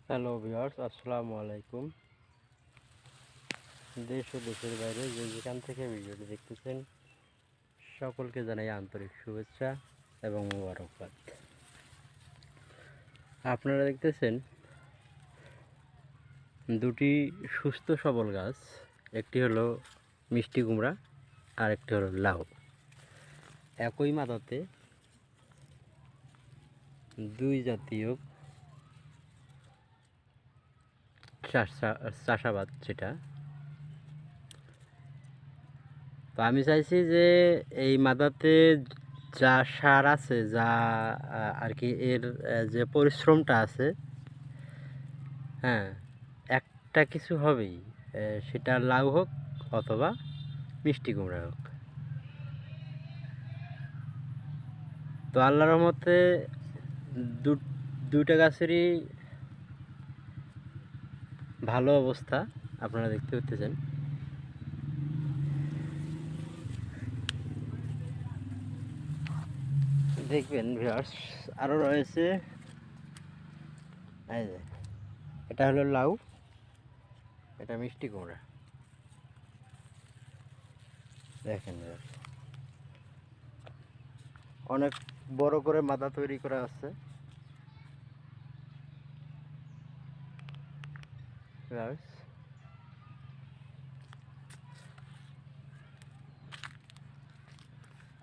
Hello viewers, আসসালামু আলাইকুম। দেশ ও দেশের বাইরে যেখান থেকে ভিডিওটি দেখতেছেন সকলকে জানাই আন্তরিক শুভেচ্ছা এবং মোবারকবাদ। আপনারা দেখতেছেন দুটি সুস্থ সবল গাছ, একটি হলো মিষ্টি কুমড়া আর একটি হলো লাউ। একই মাদাতে দুই জাতীয় চাষাবাদ, যেটা তো আমি চাইছি যে এই মাদাতে যা সার আছে, যা আর কি এর যে পরিশ্রমটা আছে, হ্যাঁ, একটা কিছু হবেই, সেটা লাউ হোক অথবা মিষ্টি কুমড়া হোক। তো আল্লাহর রহমতে দুইটা গাছেরই ভালো অবস্থা আপনারা দেখতে পাচ্ছেন। দেখবেন ভিউয়ার্স, আরও রয়েছে। এই যে এটা হলো লাউ, এটা মিষ্টি কুমড়া। দেখেন অনেক বড় করে মাথা তৈরি করা আছে।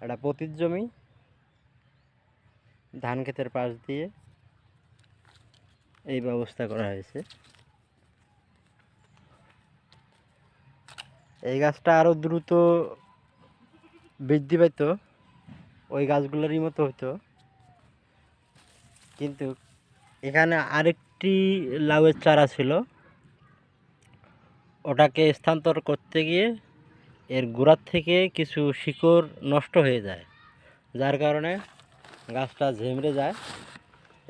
এটা পতিত জমি, ধান ক্ষেতের পাশ দিয়ে এই ব্যবস্থা করা হয়েছে। এই গাছটা আরো দ্রুত বৃদ্ধি পেত, ওই গাছগুলোরই মতো হতো, কিন্তু এখানে আরেকটি লাউয়ের চারা ছিল, ওটাকে স্থানান্তর করতে গিয়ে এর গোড়ার থেকে কিছু শিকড় নষ্ট হয়ে যায়, যার কারণে গাছটা ঝেমড়ে যায়।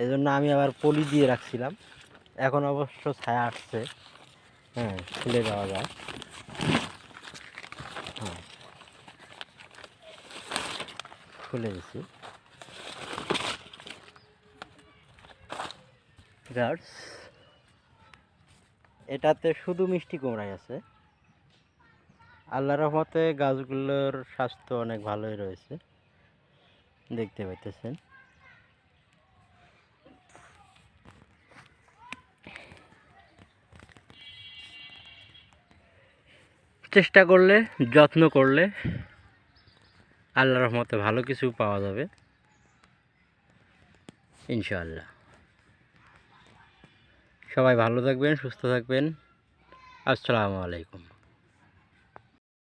এজন্য আমি আবার পলি দিয়ে রাখছিলাম। এখন অবশ্য ছায়া আসছে, হ্যাঁ, খুলে দেওয়া যায়। হ্যাঁ, খুলে দিছি। এটাতে শুধু মিষ্টি কুমড়াই আছে। আল্লাহর রহমতে গাছগুলোর স্বাস্থ্য অনেক ভালোই রয়েছে, দেখতে পাইতেছেন। চেষ্টা করলে, যত্ন করলে আল্লাহর রহমতে ভালো কিছু পাওয়া যাবে ইনশাআল্লাহ। সবাই ভালো থাকবেন, সুস্থ থাকবেন। আসসালামু আলাইকুম।